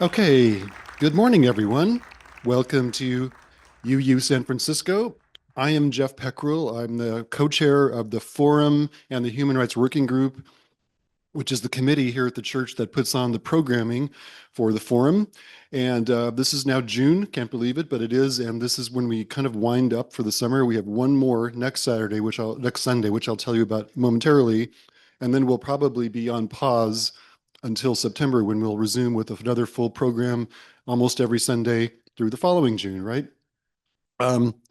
Okay, good morning, everyone. Welcome to UU San Francisco. I am Jeff Peckrell. I'm the co-chair of the Forum and the Human Rights Working Group, which is the committee here at the church that puts on the programming for the Forum. And this is now June, can't believe it, but it is. And this is when we kind of wind up for the summer. We have one more next Sunday, which I'll tell you about momentarily. And then we'll probably be on pause until September when we'll resume with another full program almost every Sunday through the following June, right?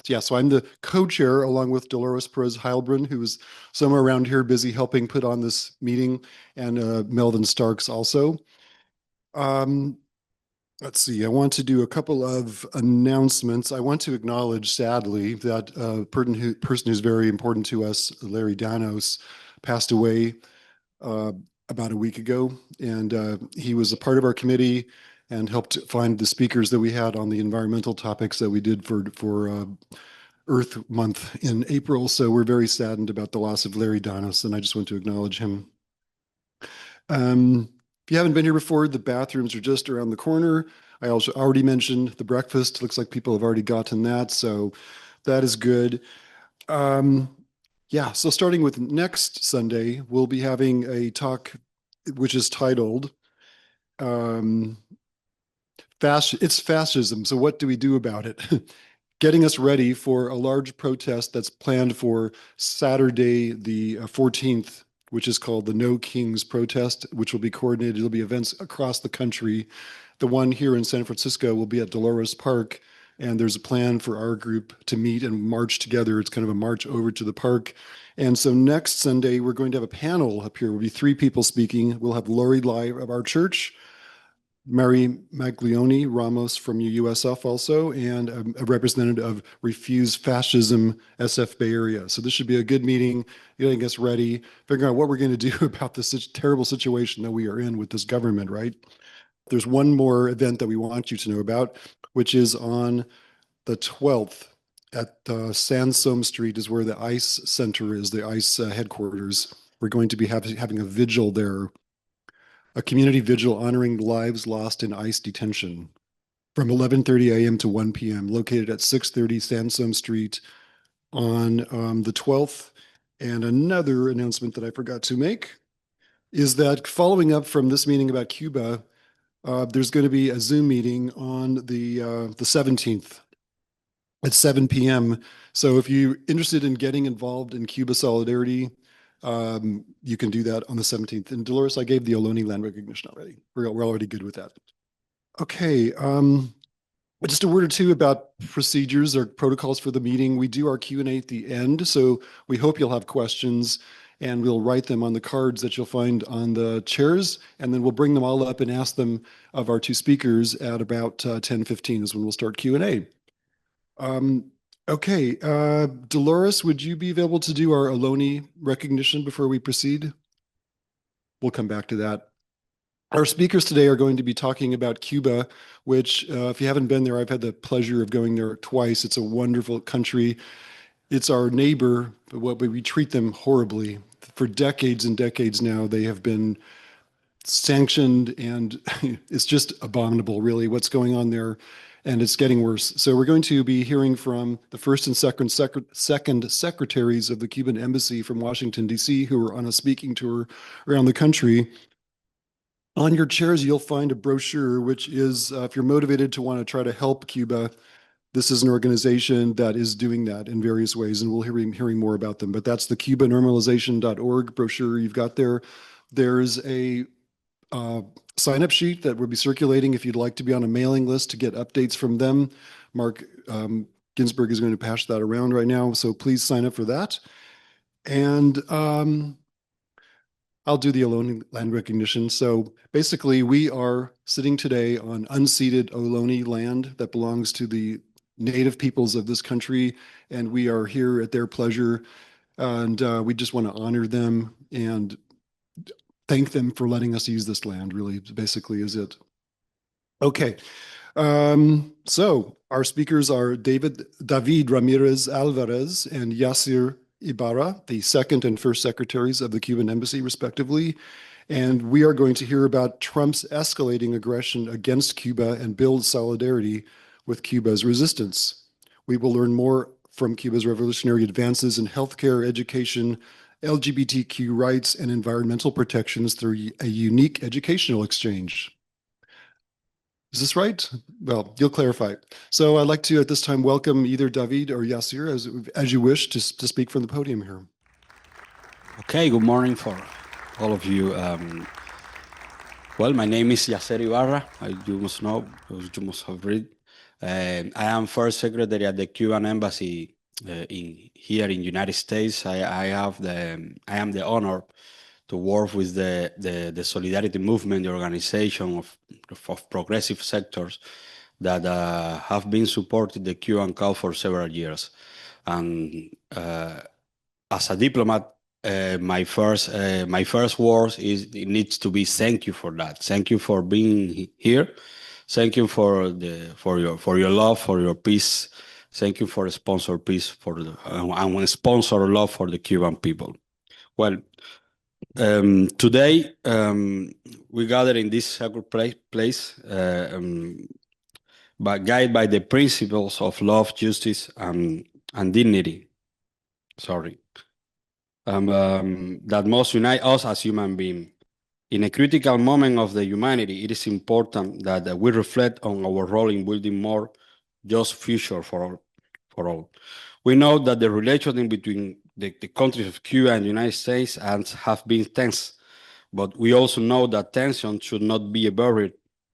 Yeah, so I'm the co-chair along with Dolores Perez Heilbrunn, who's somewhere around here busy helping put on this meeting, and Melvin Starks also. Um, let's see, I want to do a couple of announcements. I want to acknowledge, sadly, that a person who's very important to us, Larry Danos, passed away uh, about a week ago, and he was a part of our committee and helped find the speakers that we had on the environmental topics that we did for Earth Month in April. So we're very saddened about the loss of Larry Donis, and I just want to acknowledge him. If you haven't been here before, the bathrooms are just around the corner. I also already mentioned the breakfast. Looks like people have already gotten that, so that is good. Um, yeah, so starting with next Sunday, we'll be having a talk which is titled um, It's Fascism. So, what do we do about it? Getting us ready for a large protest that's planned for Saturday, the 14th, which is called the No Kings protest, which will be coordinated. There'll be events across the country. The one here in San Francisco will be at Dolores Park, and there's a plan for our group to meet and march together. It's kind of a march over to the park. And so next Sunday, we're going to have a panel up here. There'll be three people speaking. We'll have Lori Lai of our church, Mary Maglione Ramos from USF also, and a representative of Refuse Fascism SF Bay Area. So this should be a good meeting, getting us ready, figuring out what we're going to do about this terrible situation that we are in with this government, right? There's one more event that we want you to know about, which is on the 12th at Sansom Street is where the ICE Center is, the ICE headquarters. We're going to be having a vigil there, a community vigil honoring lives lost in ICE detention from 11:30 a.m. to 1 p.m., located at 630 Sansom Street on the 12th. And another announcement that I forgot to make is that following up from this meeting about Cuba, there's going to be a Zoom meeting on the 17th at 7 p.m. So if you're interested in getting involved in Cuba solidarity, you can do that on the 17th. And Dolores, I gave the Ohlone land recognition already. We're already good with that. Okay. Just a word or two about procedures or protocols for the meeting. We do our Q&A at the end, so we hope you'll have questions, and we'll write them on the cards that you'll find on the chairs, and then we'll bring them all up and ask them of our two speakers at about 10:15 is when we'll start Q&A. Um, okay, Dolores, would you be available to do our Ohlone recognition before we proceed? We'll come back to that. Our speakers today are going to be talking about Cuba, which, if you haven't been there, I've had the pleasure of going there twice. It's a wonderful country. It's our neighbor, but we treat them horribly. For decades and decades now, they have been sanctioned, and it's just abominable, really, what's going on there. And it's getting worse. So we're going to be hearing from the first and second secretaries of the Cuban Embassy from Washington, D.C., who are on a speaking tour around the country. On your chairs, you'll find a brochure, which is, if you're motivated to want to try to help Cuba, this is an organization that is doing that in various ways, and we'll hearing more about them. But that's the cubanormalization.org brochure you've got there. There's a sign-up sheet that will be circulating if you'd like to be on a mailing list to get updates from them. Mark Ginsburg is going to pass that around right now, so please sign up for that. And I'll do the Ohlone land recognition. So basically, we are sitting today on unceded Ohlone land that belongs to the native peoples of this country, and we are here at their pleasure. And we just want to honor them and thank them for letting us use this land, really, basically, is it. Okay. So our speakers are David Ramirez Alvarez and Yasser Ibarra, the second and first secretaries of the Cuban Embassy, respectively. And we are going to hear about Trump's escalating aggression against Cuba and build solidarity with Cuba's resistance. We will learn more from Cuba's revolutionary advances in healthcare, education, LGBTQ rights, and environmental protections through a unique educational exchange. Is this right? Well, you'll clarify. So I'd like to, at this time, welcome either David or Yasser, as you wish, to speak from the podium here. Okay, good morning for all of you. Well, my name is Yasser Ibarra. You must know, you must have read. I am first secretary at the Cuban Embassy here in United States. I am the honor to work with the Solidarity Movement, the organization of progressive sectors that have been supporting the Cuban cause for several years. And as a diplomat, my first words is it needs to be thank you for that. Thank you for being here. Thank you for your love, for your peace. Thank you for sponsor peace and sponsor love for the Cuban people. Well, today we gather in this sacred place, but guided by the principles of love, justice, and dignity. Sorry. That must unite us as human beings. In a critical moment of the humanity, it is important that we reflect on our role in building more just future for all. We know that the relationship between the countries of Cuba and the United States have been tense, but we also know that tension should not be a barrier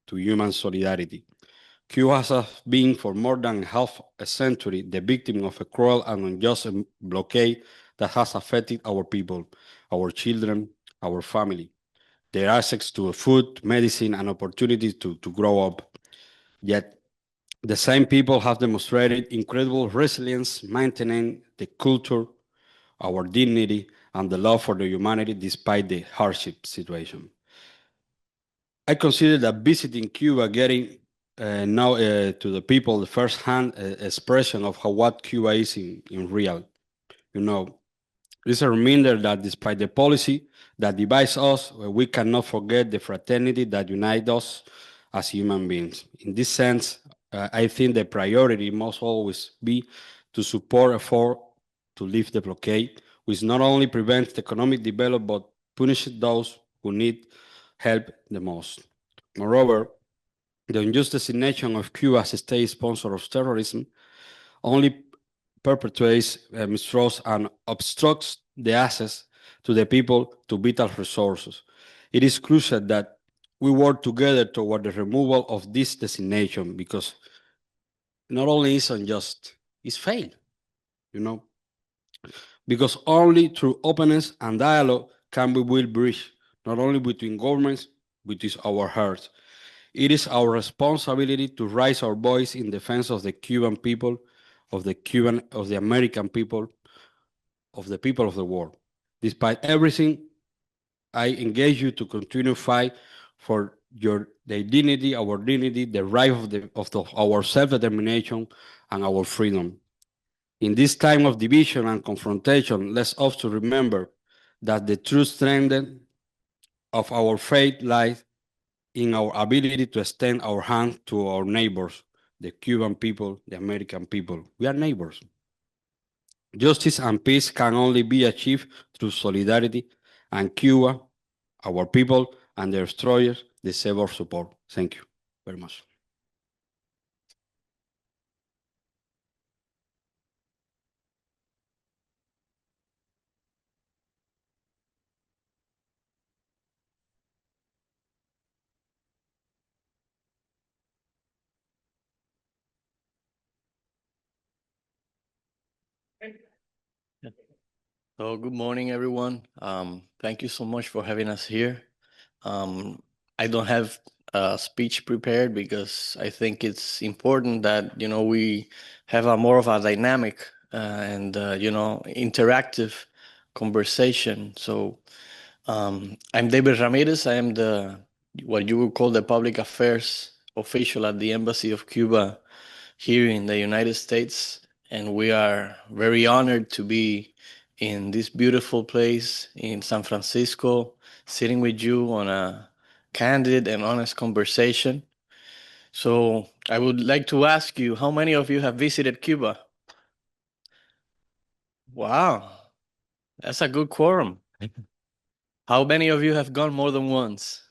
to human solidarity. Cuba has been for more than half a century the victim of a cruel and unjust blockade that has affected our people, our children, our family, their access to food, medicine, and opportunities to grow up. Yet, the same people have demonstrated incredible resilience, maintaining the culture, our dignity, and the love for the humanity despite the hardship situation. I consider that visiting Cuba, getting now to the people the first-hand expression of what Cuba is in real. You know, it's a reminder that despite the policy that divides us, we cannot forget the fraternity that unites us as human beings. In this sense, I think the priority must always be to support effort to lift the blockade, which not only prevents economic development but punishes those who need help the most. Moreover, the unjust designation of Cuba as a state sponsor of terrorism only perpetuates mistrust and obstructs the access to the people to vital resources. It is crucial that we work together toward the removal of this designation because not only is unjust, it's failed, you know, because only through openness and dialogue can we build bridge, not only between governments, but with our hearts. It is our responsibility to raise our voice in defense of the Cuban people, of the American people, of the people of the world. Despite everything, I engage you to continue fight for the dignity, the right of our self-determination and our freedom. In this time of division and confrontation, let's also remember that the true strength of our faith lies in our ability to extend our hand to our neighbors, the Cuban people, the American people. We are neighbors. Justice and peace can only be achieved through solidarity, and Cuba, our people, and their destroyers deserve our support. Thank you very much. So good morning, everyone. Thank you so much for having us here. I don't have a speech prepared because I think it's important that we have a more of a dynamic and interactive conversation. So I'm David Ramirez. I am the what you would call the public affairs official at the Embassy of Cuba here in the United States, and we are very honored to be in this beautiful place in San Francisco, sitting with you on a candid and honest conversation. So I would like to ask you, how many of you have visited Cuba? Wow, that's a good quorum. How many of you have gone more than once?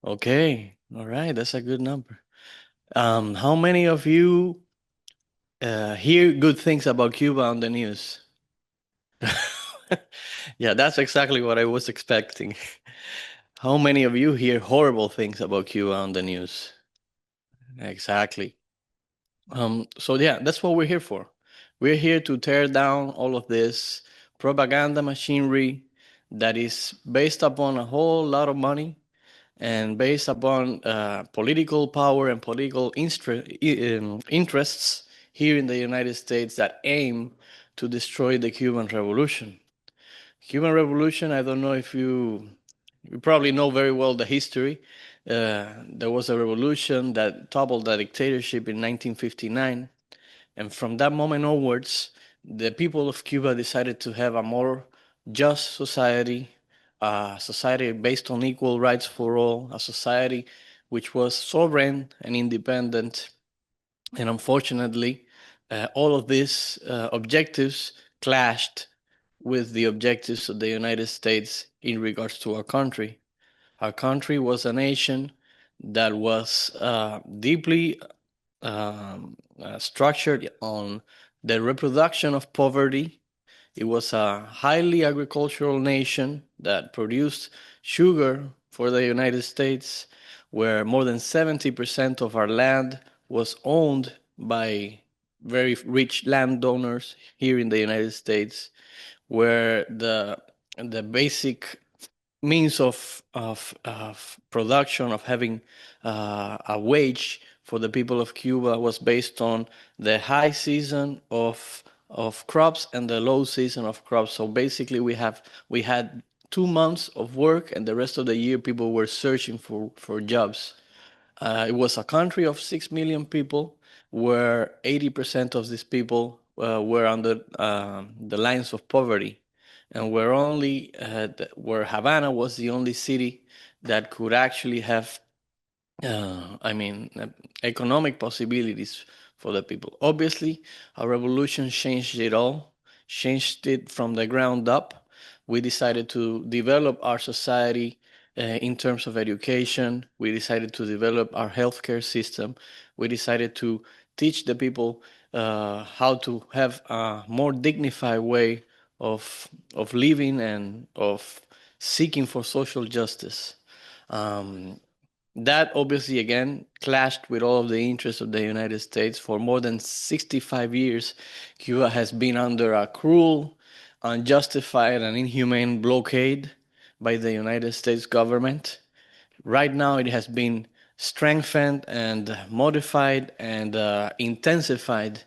Okay, all right, that's a good number. How many of you hear good things about Cuba on the news? Yeah, that's exactly what I was expecting. How many of you hear horrible things about Cuba on the news? Exactly. So yeah, that's what we're here for. We're here to tear down all of this propaganda machinery that is based upon a whole lot of money and based upon political power and political interests here in the United States that aim to destroy the Cuban Revolution. Cuban Revolution, I don't know if you probably know very well the history. There was a revolution that toppled the dictatorship in 1959. And from that moment onwards, the people of Cuba decided to have a more just society, a society based on equal rights for all, a society which was sovereign and independent. And unfortunately, all of these objectives clashed with the objectives of the United States in regards to our country. Our country was a nation that was deeply structured on the reproduction of poverty. It was a highly agricultural nation that produced sugar for the United States, where more than 70% of our land was owned by very rich landowners here in the United States, where the basic means of production of having a wage for the people of Cuba was based on the high season of crops and the low season of crops. So basically, we had 2 months of work, and the rest of the year people were searching for jobs. It was a country of 6 million people, where 80% of these people were under the lines of poverty, and where Havana was the only city that could actually have, I mean, economic possibilities for the people. Obviously, a revolution changed it all, changed it from the ground up. We decided to develop our society in terms of education. We decided to develop our healthcare system. We decided to teach the people how to have a more dignified way of living and of seeking for social justice. Um, that obviously again clashed with all of the interests of the United States. For more than 65 years, Cuba has been under a cruel, unjustified, and inhumane blockade by the United States government. Right now, it has been strengthened and modified and intensified,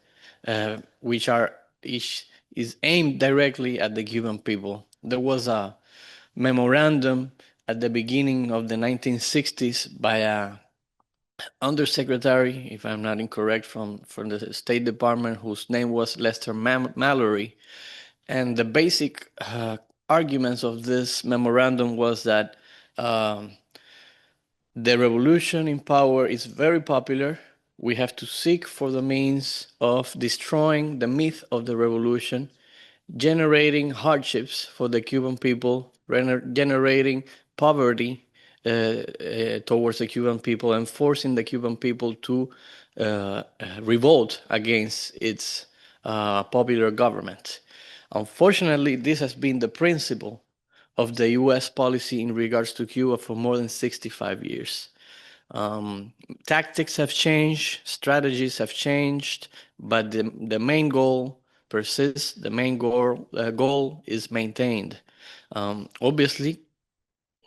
which is aimed directly at the Cuban people. There was a memorandum at the beginning of the 1960s by a undersecretary, if I'm not incorrect, from the State Department, whose name was Lester Mallory. And the basic arguments of this memorandum was that the revolution in power is very popular. We have to seek for the means of destroying the myth of the revolution, generating hardships for the Cuban people, generating poverty towards the Cuban people, and forcing the Cuban people to revolt against its popular government. Unfortunately, this has been the principle of the US policy in regards to Cuba for more than 65 years. Tactics have changed, strategies have changed, but the main goal persists, the main goal is maintained. Obviously,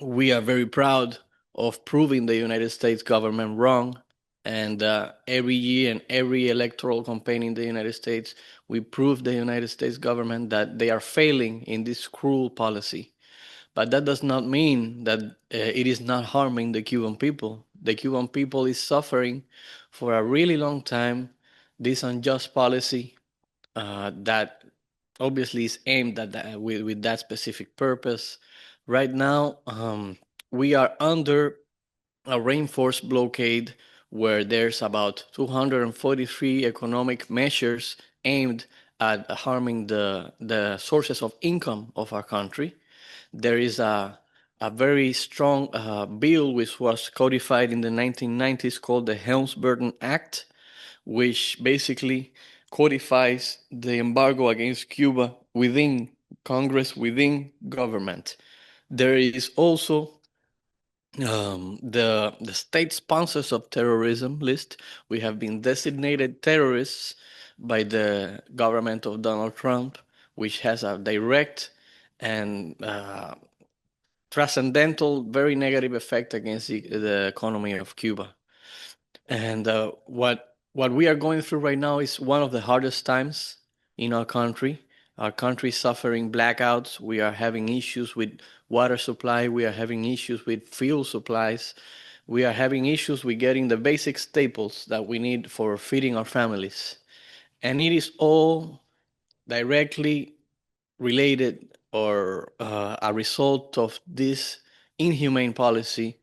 we are very proud of proving the United States government wrong. And every year and every electoral campaign in the United States, we prove the United States government that they are failing in this cruel policy. But that does not mean that it is not harming the Cuban people. The Cuban people is suffering for a really long time this unjust policy that obviously is aimed at that, with that specific purpose. Right now, we are under a rainforest blockade where there's about 243 economic measures aimed at harming the sources of income of our country. There is a very strong bill which was codified in the 1990s called the Helms-Burton Act, which basically codifies the embargo against Cuba within Congress, within government. There is also the state sponsors of terrorism list. We have been designated terrorists by the government of Donald Trump, which has a direct and transcendental, very negative effect against the economy of Cuba. And what we are going through right now is one of the hardest times in our country. Our country is suffering blackouts. We are having issues with water supply. We are having issues with fuel supplies. We are having issues with getting the basic staples that we need for feeding our families. And it is all directly related or a result of this inhumane policy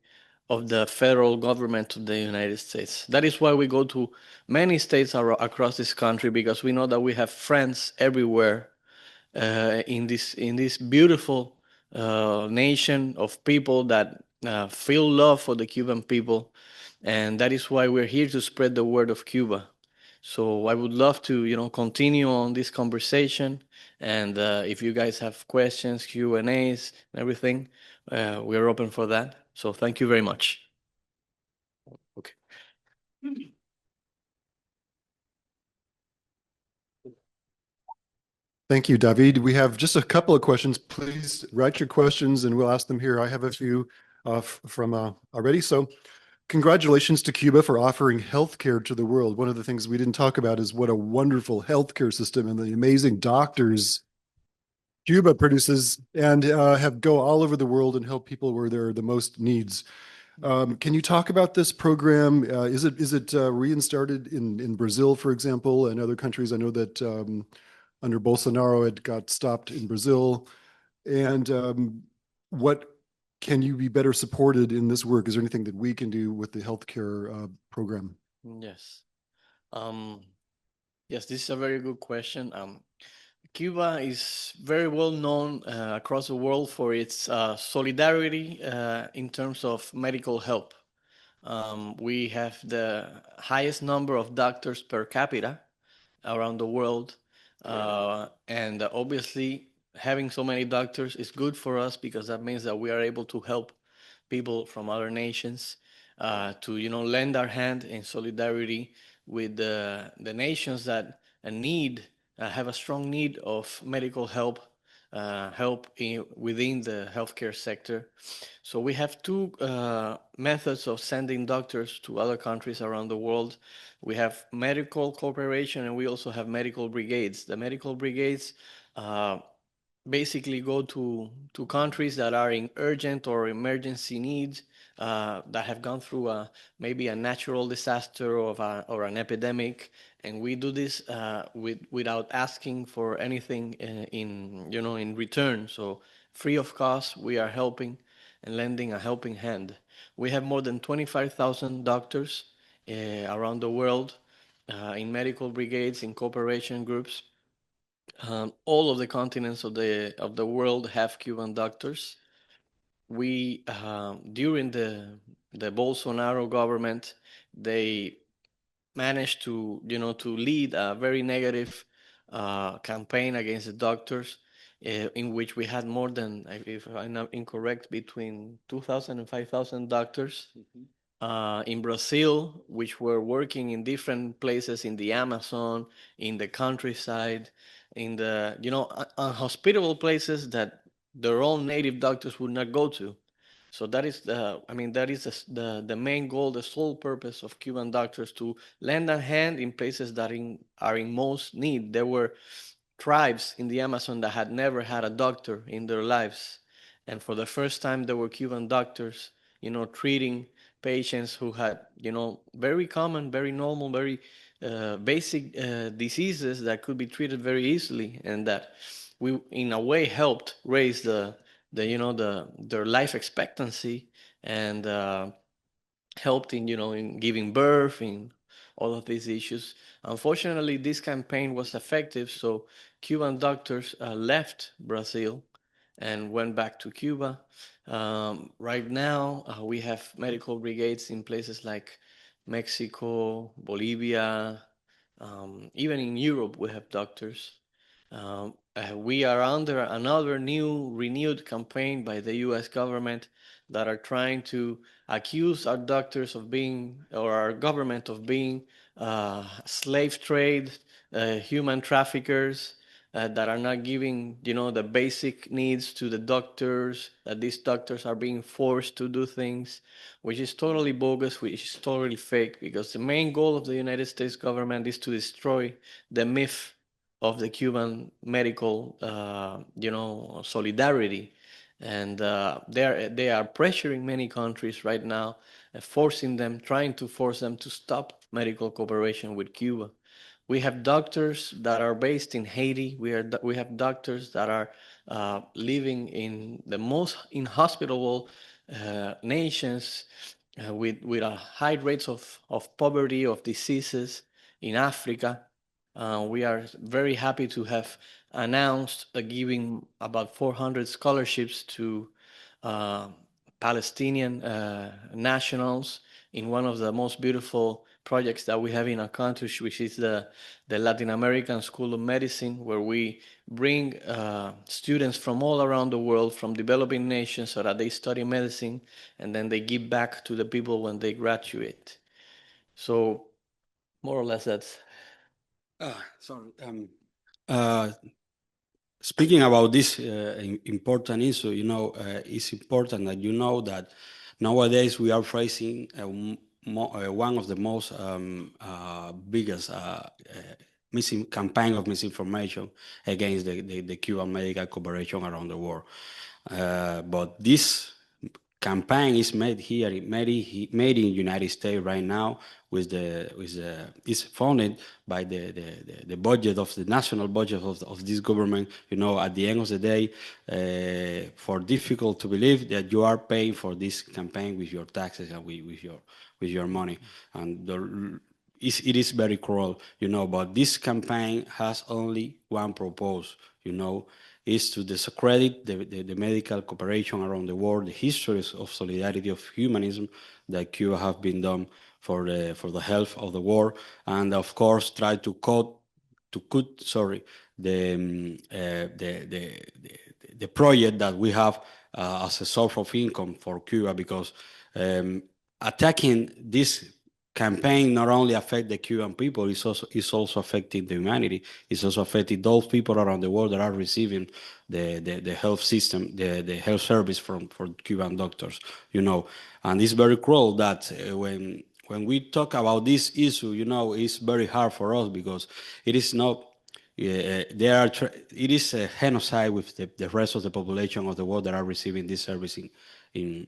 of the federal government of the United States. That is why we go to many states across this country, because we know that we have friends everywhere in this beautiful nation of people that feel love for the Cuban people, and that is why we're here to spread the word of Cuba. So I would love to, continue on this conversation, and if you guys have questions, Q and A's, and everything, we're open for that. So thank you very much. Okay. Thank you, David. We have just a couple of questions. Please write your questions and we'll ask them here. I have a few from already. So congratulations to Cuba for offering healthcare to the world. One of the things we didn't talk about is what a wonderful healthcare system and the amazing doctors Cuba produces and have go all over the world and help people where there are the most needs. Can you talk about this program? Is it reinstarted in Brazil, for example, and other countries? I know that under Bolsonaro, it got stopped in Brazil. And what can you be better supported in this work? Is there anything that we can do with the healthcare program? Yes. Yes, this is a very good question. Cuba is very well known across the world for its solidarity in terms of medical help. We have the highest number of doctors per capita around the world. And obviously, having so many doctors is good for us because that means that we are able to help people from other nations to, lend our hand in solidarity with the nations that need have a strong need of medical help, within the healthcare sector. So we have two methods of sending doctors to other countries around the world. We have medical cooperation and we also have medical brigades. The medical brigades basically go to countries that are in urgent or emergency needs, that have gone through maybe a natural disaster or an epidemic, and we do this without asking for anything in return. So free of cost, we are helping and lending a helping hand. We have more than 25,000 doctors around the world in medical brigades, in cooperation groups. All of the continents of the world have Cuban doctors. We during the Bolsonaro government, they managed to lead a very negative campaign against the doctors, in which we had more than, if I'm not incorrect, between 2,000 and 5,000 doctors in Brazil, which were working in different places in the Amazon, in the countryside, in the unhospitable places that their own native doctors would not go to. So that is the main goal, the sole purpose of Cuban doctors, to lend a hand in places that are in most need. There were tribes in the Amazon that had never had a doctor in their lives, and for the first time, there were Cuban doctors, treating patients who had, very common, very normal, very basic diseases that could be treated very easily, and that we, in a way, helped raise their life expectancy, and helped in in giving birth in all of these issues. Unfortunately, this campaign was effective, so Cuban doctors left Brazil and went back to Cuba. Right now, we have medical brigades in places like Mexico, Bolivia, even in Europe, we have doctors. We are under another new, renewed campaign by the US government that are trying to accuse our doctors of being, or our government of being, slave trade, human traffickers, that are not giving, the basic needs to the doctors, that these doctors are being forced to do things, which is totally bogus, which is totally fake, because the main goal of the United States government is to destroy the myth of the Cuban medical, solidarity. And they are pressuring many countries right now, trying to force them to stop medical cooperation with Cuba. We have doctors that are based in Haiti. We have doctors that are living in the most inhospitable nations, with a high rates of poverty, of diseases in Africa. We are very happy to have announced giving about 400 scholarships to uh, Palestinian nationals in one of the most beautiful projects that we have in our country, which is the Latin American School of Medicine, where we bring students from all around the world, from developing nations, so that they study medicine and then they give back to the people when they graduate. So, more or less, that's. Sorry. Uh, Speaking about this important issue, it's important that you know that nowadays we are facing one of the most biggest missing campaign of misinformation against the Cuban medical cooperation around the world. But this campaign is made in United States right now is funded by the budget of the national budget of this government. At the end of the day, for difficult to believe that you are paying for this campaign with your taxes and with your money, and it is very cruel, but this campaign has only one purpose, is to discredit the medical cooperation around the world, the histories of solidarity of humanism that Cuba have been done for the health of the world, and of course try to cut the, the project that we have as a source of income for Cuba, because attacking this campaign not only affect the Cuban people, it's also affecting the humanity. It's also affecting those people around the world that are receiving the health system, the health service for Cuban doctors, And it's very cruel that when we talk about this issue, it's very hard for us, because it is not. It is a genocide with the rest of the population of the world that are receiving this service in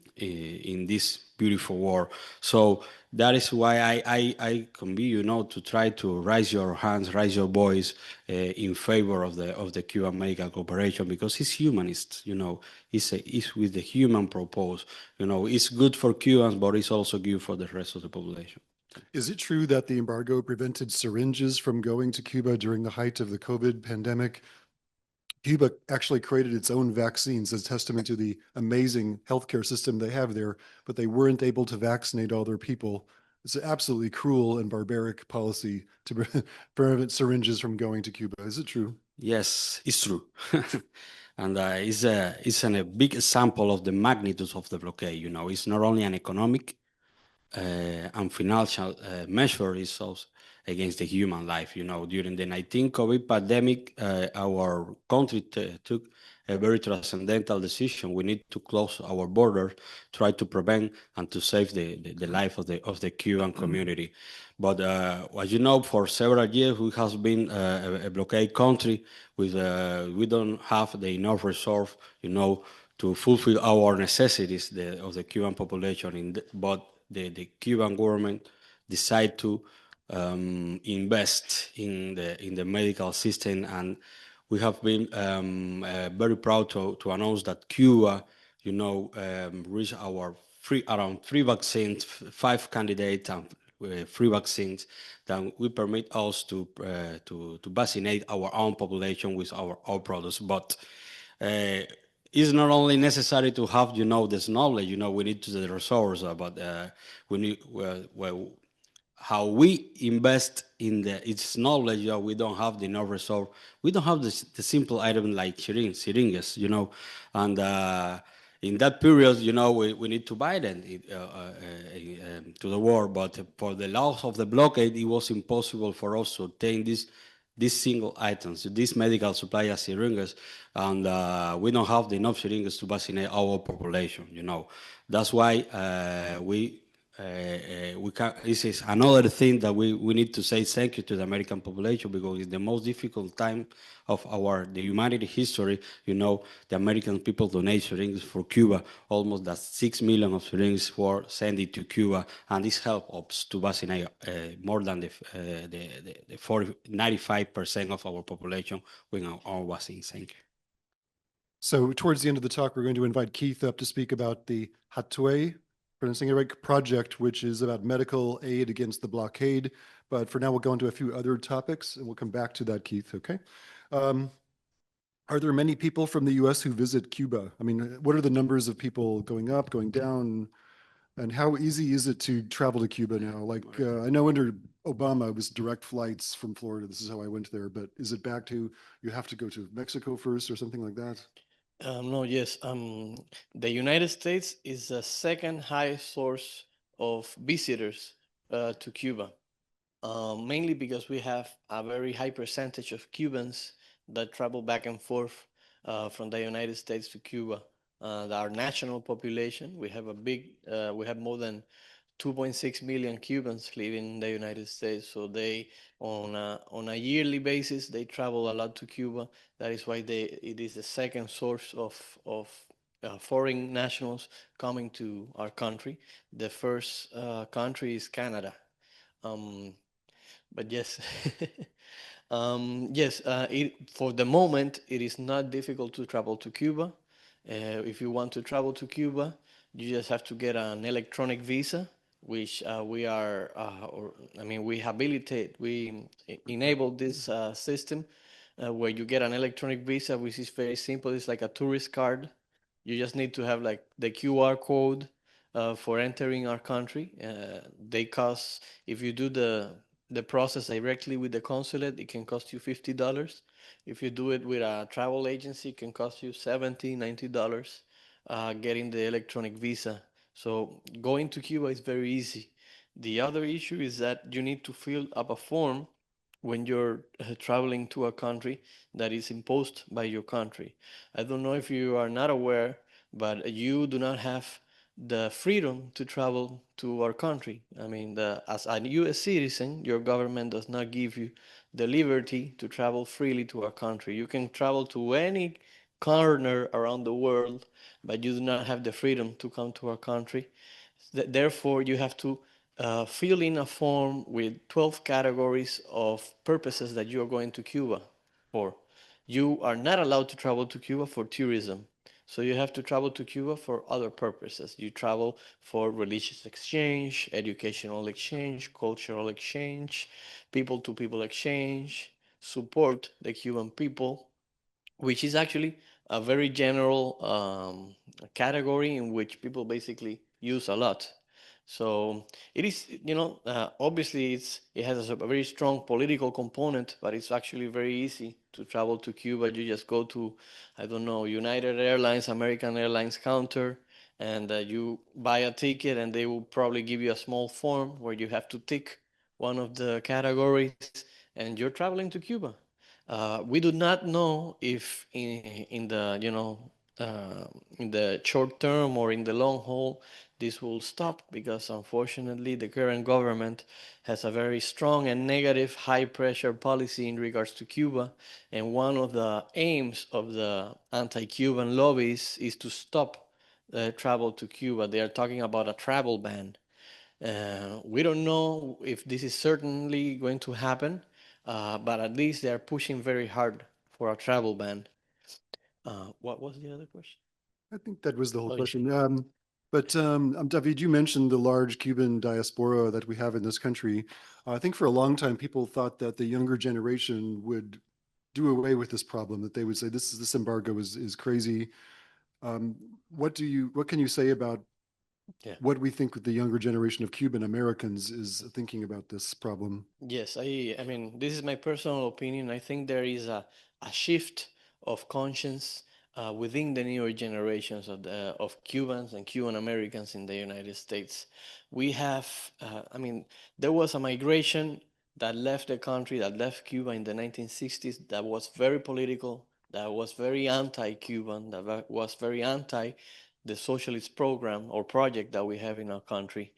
this beautiful world. So that is why I convene you, to try to raise your hands, raise your voice in favor of the Cuban medical cooperation, because it's humanist, it's with the human purpose. It's good for Cubans, but it's also good for the rest of the population. Is it true that the embargo prevented syringes from going to Cuba during the height of the COVID pandemic? Cuba actually created its own vaccines as testament to the amazing healthcare system they have there, but they weren't able to vaccinate all their people. It's an absolutely cruel and barbaric policy to prevent syringes from going to Cuba. Is it true? Yes, it's true. And it's a big example of the magnitude of the blockade. It's not only an economic and financial measure, is also against the human life. During the 19 COVID pandemic, our country took a very transcendental decision. We need to close our borders, try to prevent and to save the life of the Cuban community. But as you know, for several years we have been a blockade country. We don't have the enough resource, to fulfill our necessities of the Cuban population. But the Cuban government decided to invest in the medical system, and we have been very proud to announce that Cuba, reached our around 3 vaccines, 5 candidates, and 3 vaccines that will permit us to vaccinate our own population with our own products. But it's not only necessary to have this knowledge. We need the resource, but we need how we invest in its knowledge. We don't have the enough resource. We don't have the simple item like syringes, and in that period, we need to buy them to the war. But for the laws of the blockade, it was impossible for us to obtain these single items, these medical supply as syringes, and we don't have enough syringes to vaccinate our population. That's why we can. This is another thing that we need to say thank you to the American population, because it's the most difficult time of the humanity history. The American people donate syringes for Cuba. Almost that 6 million of syringes were sent to Cuba, and this helped us to vaccinate more than the 95% of our population with our vaccines. Thank you. So towards the end of the talk, we're going to invite Keith up to speak about the Hatue, pronouncing it right, project, which is about medical aid against the blockade. But for now, we'll go into a few other topics, and we'll come back to that, Keith, okay? Are there many people from the US who visit Cuba? I mean, what are the numbers of people going up, going down? And how easy is it to travel to Cuba now? Like, I know under Obama, it was direct flights from Florida. This is how I went there. But is it back to, you have to go to Mexico first or something like that? No, yes. The United States is the second highest source of visitors to Cuba, mainly because we have a very high percentage of Cubans that travel back and forth from the United States to Cuba. Our national population, we have more than 2.6 million Cubans living in the United States. So they, on a yearly basis, they travel a lot to Cuba. That is why it is the second source of foreign nationals coming to our country. The first country is Canada. But yes, yes. For the moment, it is not difficult to travel to Cuba. If you want to travel to Cuba, you just have to get an electronic visa, which we enable this system where you get an electronic visa, which is very simple. It's like a tourist card. You just need to have like the QR code for entering our country. They cost, if you do the process directly with the consulate, it can cost you $50. If you do it with a travel agency, it can cost you $70, $90 getting the electronic visa. So going to Cuba is very easy. The other issue is that you need to fill up a form when you're traveling to a country that is imposed by your country. I don't know if you are not aware, but you do not have the freedom to travel to our country. I mean, as a U.S. citizen, your government does not give you the liberty to travel freely to our country. You can travel to any corner around the world, but you do not have the freedom to come to our country. Therefore, you have to fill in a form with 12 categories of purposes that you are going to Cuba for. You are not allowed to travel to Cuba for tourism. So you have to travel to Cuba for other purposes. You travel for religious exchange, educational exchange, cultural exchange, people to people exchange, support the Cuban people, which is actually a very general category in which people basically use a lot. So it is, obviously it has a very strong political component, but it's actually very easy to travel to Cuba. You just go to, I don't know, United Airlines, American Airlines counter, and you buy a ticket, and they will probably give you a small form where you have to tick one of the categories, and you're traveling to Cuba. We do not know if in the in the short term or in the long haul this will stop, because unfortunately the current government has a very strong and negative high pressure policy in regards to Cuba, and one of the aims of the anti-Cuban lobbies is to stop travel to Cuba. They are talking about a travel ban. We don't know if this is certainly going to happen, but at least they are pushing very hard for a travel ban. What was the other question? I think that was the whole Oh, yeah. question. David, you mentioned the large Cuban diaspora that we have in this country. I think for a long time, people thought that the younger generation would do away with this problem, that they would say this embargo is crazy. What can you say about Yeah. what we think the younger generation of Cuban Americans is thinking about this problem? Yes, I mean, this is my personal opinion. I think there is a shift of conscience within the newer generations of Cubans and Cuban Americans in the United States. We have, I mean, there was a migration that left the country, that left Cuba in the 1960s, that was very political, that was very anti-Cuban, was very anti the socialist program or project that we have in our country.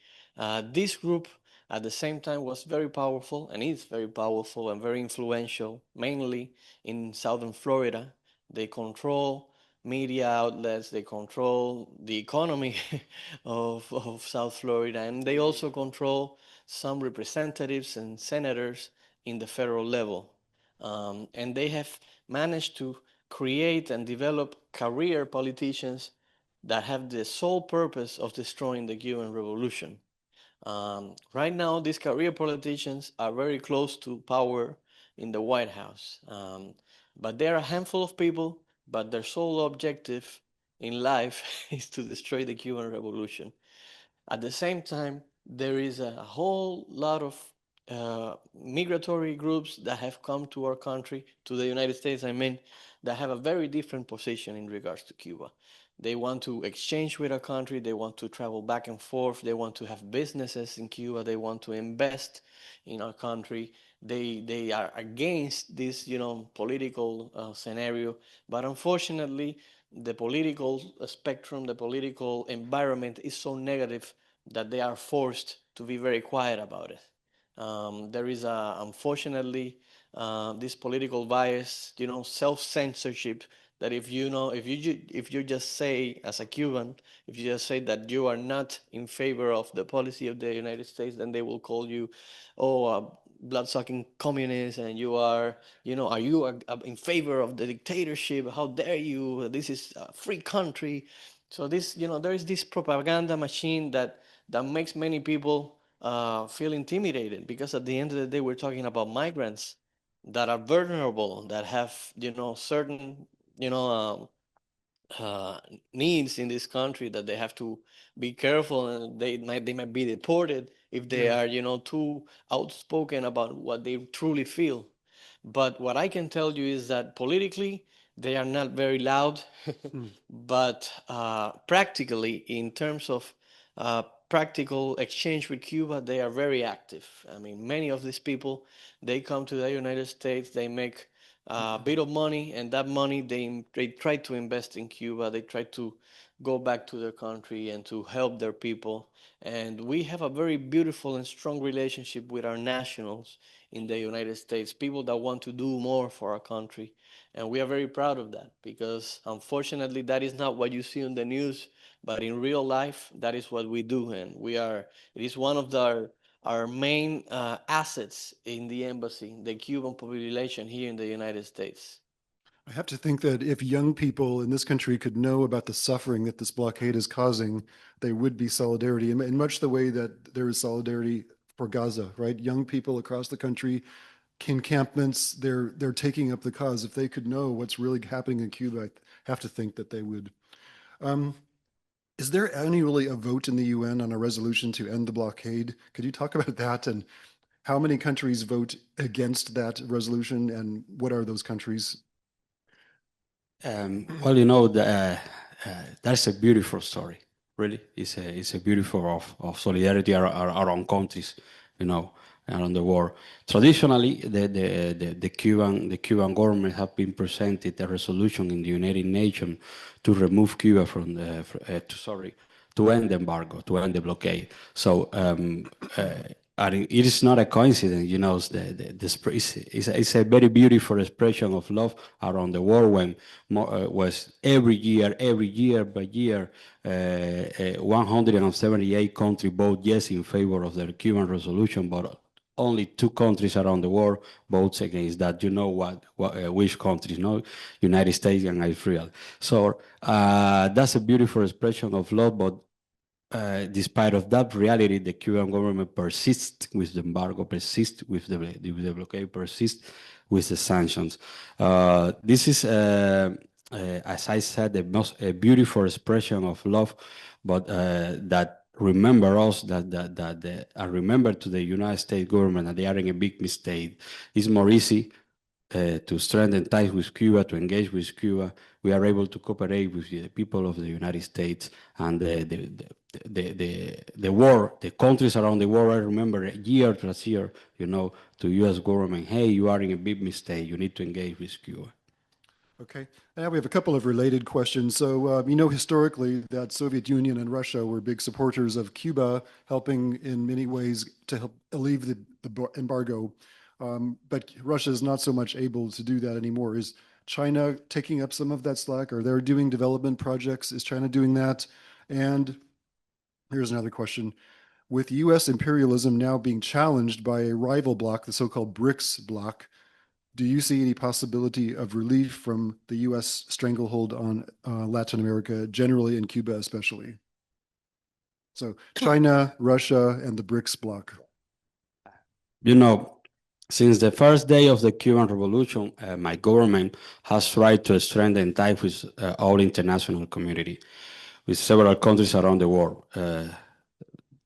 This group at the same time was very powerful and is very powerful and very influential, mainly in southern Florida. They control media outlets, they control the economy of South Florida, and they also control some representatives and senators in the federal level. And they have managed to create and develop career politicians that have the sole purpose of destroying the Cuban Revolution. Right now, these career politicians are very close to power in the White House. But there are a handful of people, but their sole objective in life is to destroy the Cuban Revolution. At the same time, there is a whole lot of migratory groups that have come to our country, to the United States, I mean, that have a very different position in regards to Cuba. They want to exchange with our country, they want to travel back and forth, they want to have businesses in Cuba, they want to invest in our country. They are against this, political scenario, but unfortunately, the political spectrum, the political environment is so negative that they are forced to be very quiet about it. There is unfortunately this political bias, self-censorship. That if you just say as a Cuban, if you just say that you are not in favor of the policy of the United States, then they will call you, oh, blood-sucking communist, and you are, are you in favor of the dictatorship? How dare you? This is a free country. So this, there is this propaganda machine that makes many people feel intimidated, because at the end of the day, we're talking about migrants that are vulnerable, that have, certain, you know, um, uh, needs in this country, that they have to be careful, and they might be deported if they Yeah. are, too outspoken about what they truly feel. But what I can tell you is that politically they are not very loud, Hmm. but practically, in terms of practical exchange with Cuba, they are very active. I mean, many of these people, they come to the United States, they make a bit of money, and that money they try to invest in Cuba. They try to go back to their country and to help their people. And we have a very beautiful and strong relationship with our nationals in the United States, people that want to do more for our country. And we are very proud of that, because unfortunately that is not what you see on the news, but in real life that is what we do. And it is one of our main assets in the embassy, the Cuban population here in the United States. I have to think that if young people in this country could know about the suffering that this blockade is causing, they would be solidarity in much the way that there is solidarity for Gaza, right? Young people across the country, encampments, they're taking up the cause. If they could know what's really happening in Cuba, I have to think that they would. Um, is there annually a vote in the UN on a resolution to end the blockade? Could you talk about that, and how many countries vote against that resolution, and what are those countries? Well, that's a beautiful story. Really, it's a beautiful of solidarity around countries, around the world. Traditionally, the Cuban government have been presented a resolution in the United Nations to remove Cuba from to end the embargo, to end the blockade. So and it is not a coincidence, you know. It's a very beautiful expression of love around the world when was every year by year, 178 countries vote yes in favor of the Cuban resolution, but only 2 countries around the world votes against that. You know which countries? No, United States and Israel. So that's a beautiful expression of love, but despite of that reality, the Cuban government persists with the embargo, persists with the blockade, persists with the sanctions. This is, as I said, the most beautiful expression of love, but that remember us I remember to the United States government that they are in a big mistake. It's more easy to strengthen ties with Cuba, to engage with Cuba. We are able to cooperate with the people of the United States and the war, the countries around the world. I remember year after year, you know, to U.S. government, hey, you are in a big mistake. You need to engage with Cuba. Okay. Now we have a couple of related questions. So, you know, historically that Soviet Union and Russia were big supporters of Cuba, helping in many ways to help alleviate the embargo. But Russia is not so much able to do that anymore. Is China taking up some of that slack? Are they doing development projects? Is China doing that? And here's another question. With US imperialism now being challenged by a rival bloc, the so-called BRICS bloc, do you see any possibility of relief from the U.S. stranglehold on Latin America generally and Cuba especially? So China, Russia, and the BRICS bloc. You know, since the first day of the Cuban Revolution, my government has tried to strengthen ties with all international community, with several countries around the world.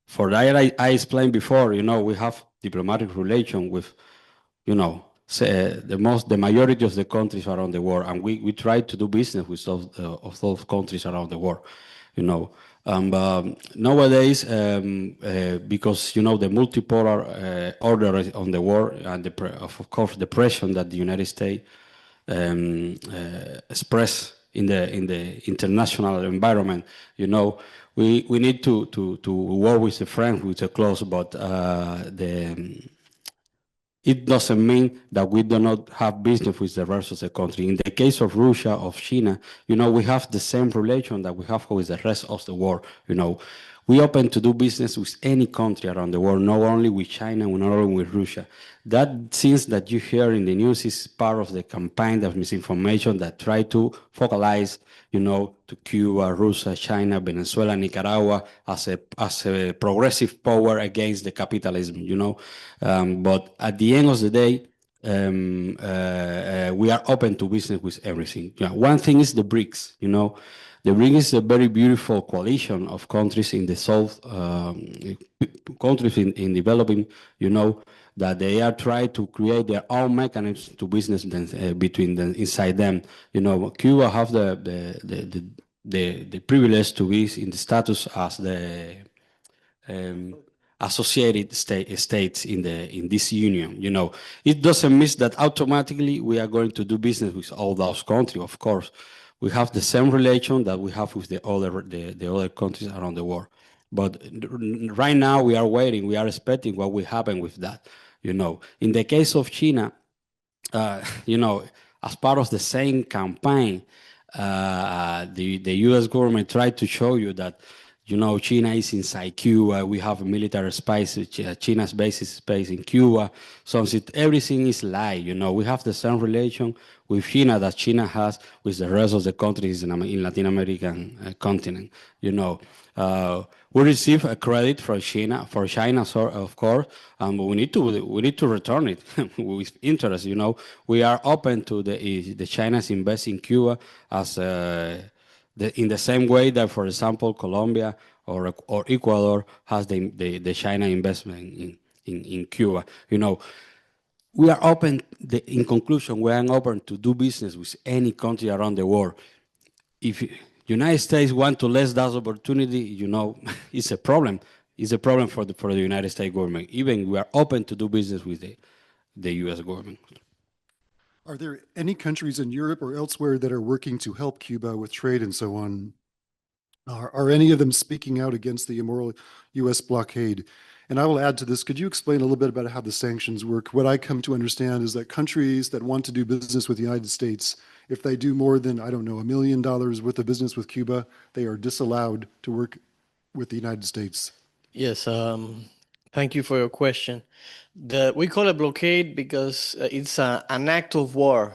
For that, I explained before, you know, we have diplomatic relation with, you know, the majority of the countries around the world, and we try to do business with those countries around the world, you know. Nowadays, because you know the multipolar order on the world and of course the pressure that the United States express in the international environment, you know, we need to work with the friends with the close, but it doesn't mean that we do not have business with the rest of the country. In the case of Russia, of China, you know, we have the same relation that we have with the rest of the world. You know, we open to do business with any country around the world, not only with China, not only with Russia. That things that you hear in the news is part of the campaign of misinformation that try to focalize, you know, to Cuba, Russia, China, Venezuela, Nicaragua as a progressive power against the capitalism, you know. But at the end of the day, we are open to business with everything. Yeah, one thing is the BRICS, you know. The BRICS is a very beautiful coalition of countries in the South, countries in developing, you know, that they are trying to create their own mechanisms to business between them, inside them. You know, Cuba have the privilege to be in the status as the associated states in this union. You know, it doesn't mean that automatically we are going to do business with all those countries. Of course, we have the same relation that we have with the other countries around the world. But right now we are waiting. We are expecting what will happen with that. You know, in the case of China, you know, as part of the same campaign, the U.S. government tried to show you that, you know, China is inside Cuba. We have a military space. China's base is space in Cuba. So everything is lie. You know, we have the same relation with China that China has with the rest of the countries in Latin American continent. You know, we receive a credit from China, so, of course, but we need to return it with interest. You know, we are open to the China's invest in Cuba as in the same way that, for example, Colombia or Ecuador has the China investment in Cuba. You know, we are open. In conclusion, we are open to do business with any country around the world. If United States want to lose that opportunity, you know, it's a problem. It's a problem for the United States government. Even we are open to do business with the U.S. government. Are there any countries in Europe or elsewhere that are working to help Cuba with trade and so on? Are any of them speaking out against the immoral U.S. blockade? And I will add to this, could you explain a little bit about how the sanctions work? What I come to understand is that countries that want to do business with the United States, if they do more than, I don't know, $1 million worth of business with Cuba, they are disallowed to work with the United States. Yes, thank you for your question. We call it blockade because it's an act of war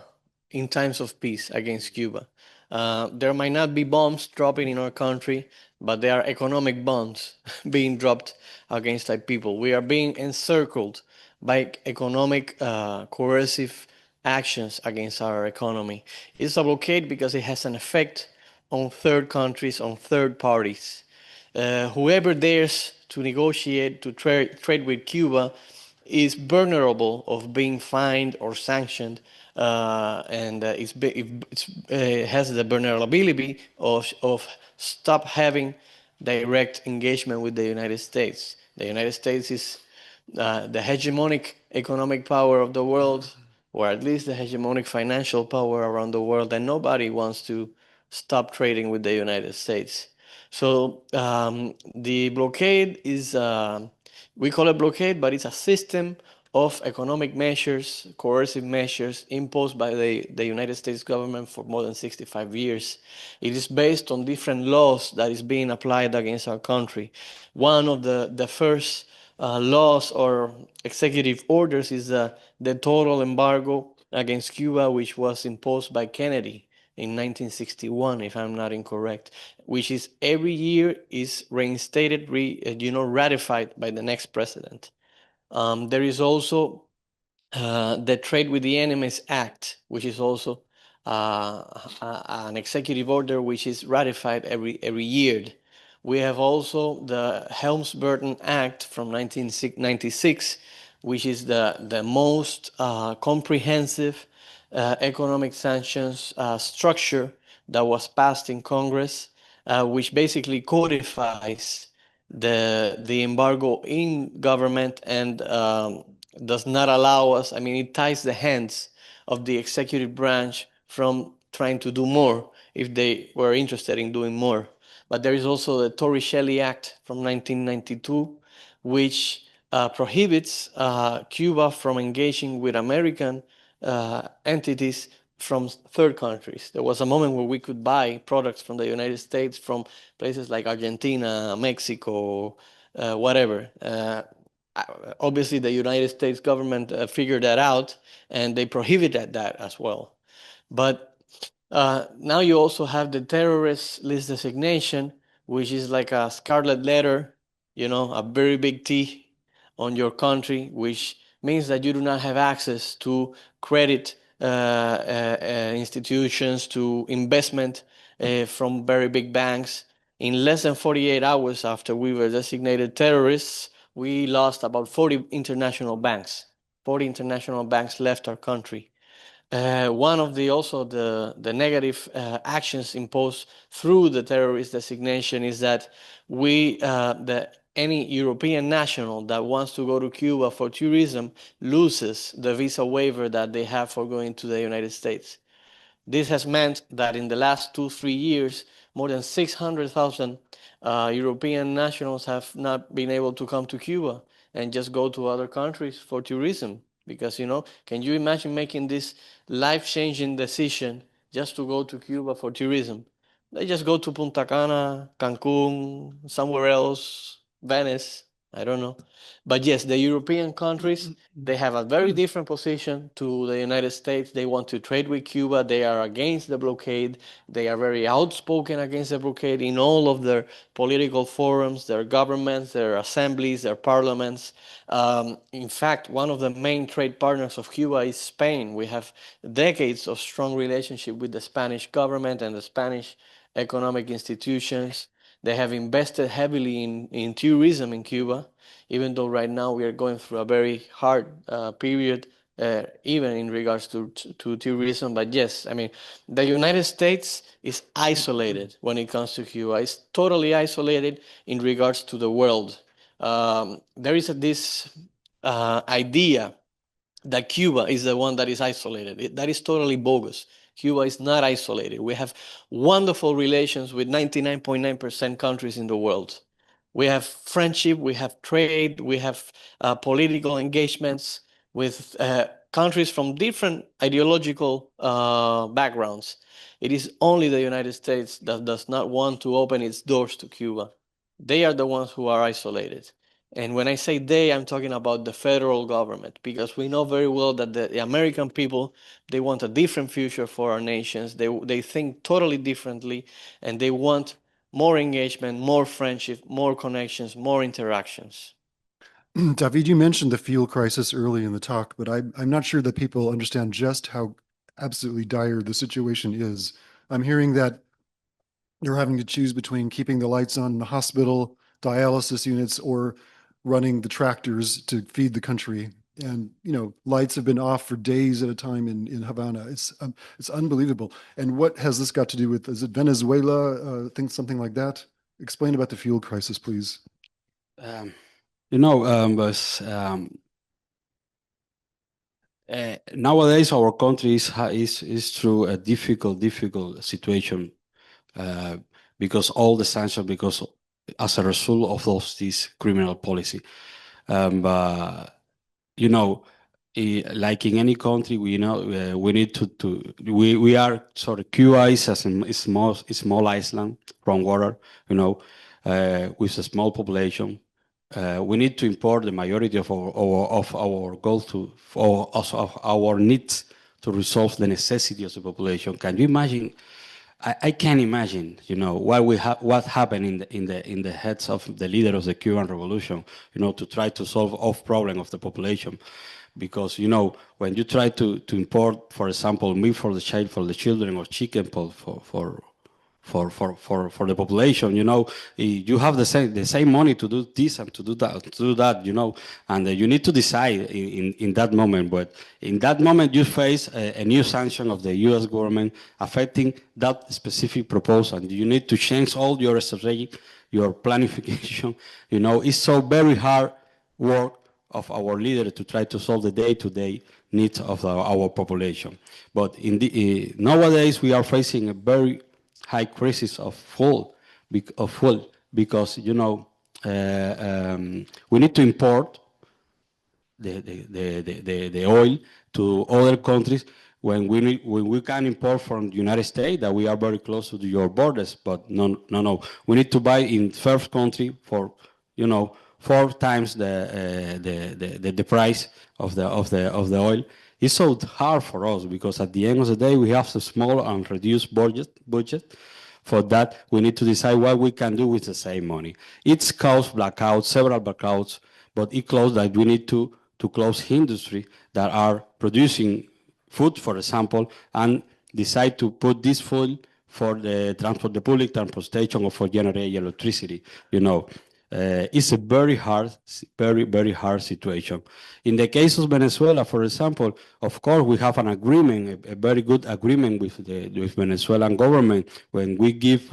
in times of peace against Cuba. There might not be bombs dropping in our country, but there are economic bombs being dropped against our people. We are being encircled by economic coercive actions against our economy. It's a blockade because it has an effect on third countries, on third parties. Whoever dares to negotiate, to trade with Cuba is vulnerable of being fined or sanctioned, and it has the vulnerability of stop having direct engagement with the United States. The United States is the hegemonic economic power of the world, or at least the hegemonic financial power around the world, and nobody wants to stop trading with the United States. So the blockade is, we call it blockade, but it's a system of economic measures, coercive measures imposed by the United States government for more than 65 years. It is based on different laws that is being applied against our country. One of the first laws or executive orders is the total embargo against Cuba, which was imposed by Kennedy in 1961, if I'm not incorrect, which is every year is reinstated, ratified by the next president. There is also the Trade with the Enemies Act, which is also an executive order which is ratified every year. We have also the Helms-Burton Act from 1996, which is the most comprehensive economic sanctions structure that was passed in Congress, which basically codifies the embargo in government and does not allow us. I mean, it ties the hands of the executive branch from trying to do more if they were interested in doing more. But there is also the Torricelli Act from 1992, which prohibits Cuba from engaging with American entities from third countries. There was a moment where we could buy products from the United States from places like Argentina, Mexico, whatever. Obviously, the United States government figured that out, and they prohibited that as well. But now you also have the terrorist list designation, which is like a scarlet letter, a very big T on your country, which means that you do not have access to credit institutions, to investment from very big banks. In less than 48 hours after we were designated terrorists, we lost about 40 international banks. 40 international banks left our country. One of the negative actions imposed through the terrorist designation is that any European national that wants to go to Cuba for tourism loses the visa waiver that they have for going to the United States. This has meant that in the last 2-3 years, more than 600,000 European nationals have not been able to come to Cuba and just go to other countries for tourism. Because, can you imagine making this life-changing decision just to go to Cuba for tourism? They just go to Punta Cana, Cancun, somewhere else, Venice, I don't know. But yes, the European countries, they have a very different position to the United States. They want to trade with Cuba. They are against the blockade. They are very outspoken against the blockade in all of their political forums, their governments, their assemblies, their parliaments. In fact, one of the main trade partners of Cuba is Spain. We have decades of strong relationship with the Spanish government and the Spanish economic institutions. They have invested heavily in tourism in Cuba, even though right now we are going through a very hard period, even in regards to tourism. But yes, I mean, the United States is isolated when it comes to Cuba. It's totally isolated in regards to the world. There is this idea that Cuba is the one that is isolated. That is totally bogus. Cuba is not isolated. We have wonderful relations with 99.9% countries in the world. We have friendship, we have trade, we have political engagements with countries from different ideological backgrounds. It is only the United States that does not want to open its doors to Cuba. They are the ones who are isolated. And when I say they, I'm talking about the federal government, because we know very well that the American people, they want a different future for our nations. They think totally differently, and they want more engagement, more friendship, more connections, more interactions. David, you mentioned the fuel crisis early in the talk, but I'm not sure that people understand just how absolutely dire the situation is. I'm hearing that you're having to choose between keeping the lights on in the hospital, dialysis units, or running the tractors to feed the country. And lights have been off for days at a time in Havana. It's unbelievable. And what has this got to do with? Is it Venezuela? Think something like that. Explain about the fuel crisis, please. But nowadays our country is through a difficult situation because all the sanctions, because as a result of this criminal policy. You know, like in any country, we need we are sort of Cuba is a small island from water, with a small population. We need to import the majority of our goals of our needs to resolve the necessity of the population. Can you imagine? I can't imagine, what happened in the heads of the leader of the Cuban Revolution, to try to solve off problem of the population, because when you try to import, for example, meat for the children, or chicken for the population, you have the same money to do this and to do that, and you need to decide in that moment. But in that moment, you face a new sanction of the U.S. government affecting that specific proposal. You need to change all your strategy, your planification. It's so very hard work of our leader to try to solve the day-to-day needs of our population. But nowadays, we are facing a very high crisis of fuel, because we need to import the oil to other countries when we can import from the United States, that we are very close to your borders. But no, we need to buy in first country for 4 times the price of the oil. It's so hard for us, because at the end of the day, we have a small and reduced budget. For that, we need to decide what we can do with the same money. It's caused blackouts, several blackouts, but it caused that we need to close industry that are producing food, for example, and decide to put this food for the public transportation, or for generate electricity. It's a very hard situation. In the case of Venezuela, for example, of course, we have an agreement, a very good agreement with Venezuelan government. When we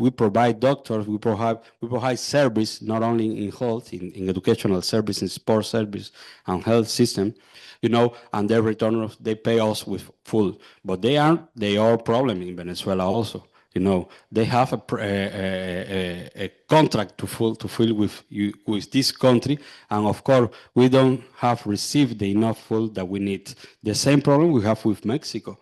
provide doctors, we provide service, not only in health, in educational service, in sports service, and health system, and their return, they pay us with full. But they are problem in Venezuela also. They have a contract to fill with this country, and of course we don't have received the enough food that we need. The same problem we have with Mexico.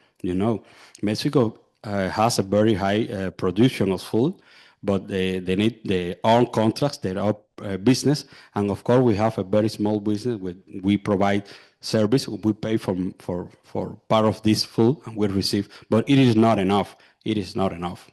Mexico has a very high production of food, but they need their own contracts, their own business, and of course we have a very small business. We provide service, we pay for part of this food, and we receive, but it is not enough. It is not enough.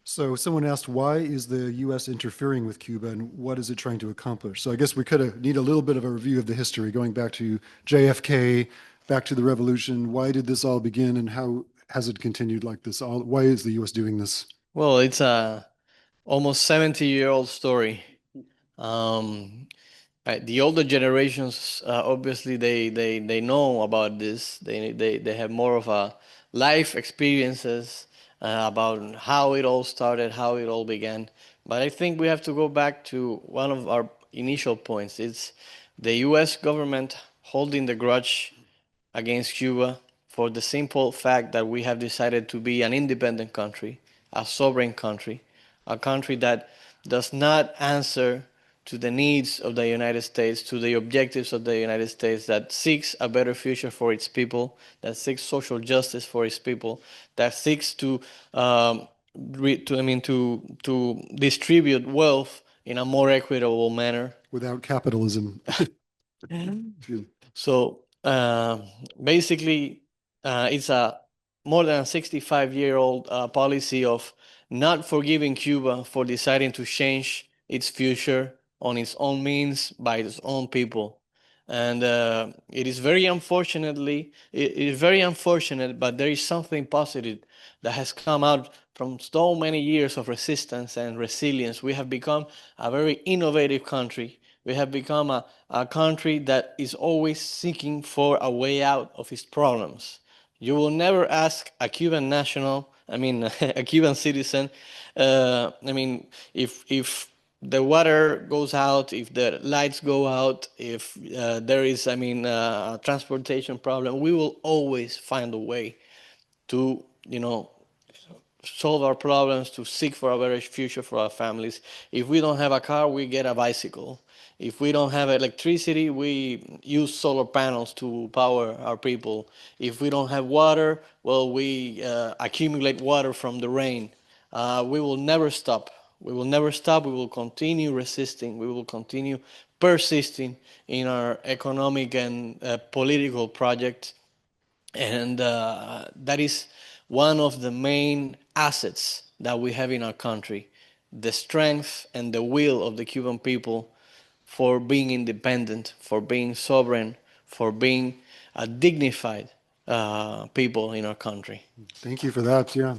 So someone asked, why is the U.S. interfering with Cuba, and what is it trying to accomplish? So I guess we need a little bit of a review of the history, going back to JFK, back to the revolution. Why did this all begin, and how has it continued like this? Why is the U.S. doing this? Well, it's a almost 70-year-old story. The older generations, obviously, they know about this. They have more of a life experiences about how it all started, how it all began. But I think we have to go back to one of our initial points. It's the U.S. government holding the grudge against Cuba for the simple fact that we have decided to be an independent country, a sovereign country, a country that does not answer to the needs of the United States, to the objectives of the United States, that seeks a better future for its people, that seeks social justice for its people, that seeks to to distribute wealth in a more equitable manner. Without capitalism. So basically, it's a more than 65-year-old policy of not forgiving Cuba for deciding to change its future on its own means by its own people. And it is very unfortunate, but there is something positive that has come out from so many years of resistance and resilience. We have become a very innovative country. We have become a country that is always seeking for a way out of its problems. You will never ask a Cuban national, a Cuban citizen, if the water goes out, if the lights go out, if there is, a transportation problem, we will always find a way to, solve our problems, to seek for a better future for our families. If we don't have a car, we get a bicycle. If we don't have electricity, we use solar panels to power our people. If we don't have water, well, we accumulate water from the rain. We will never stop. We will never stop. We will continue resisting. We will continue persisting in our economic and political projects. And that is one of the main assets that we have in our country, the strength and the will of the Cuban people for being independent, for being sovereign, for being a dignified people in our country. Thank you for that. Yeah.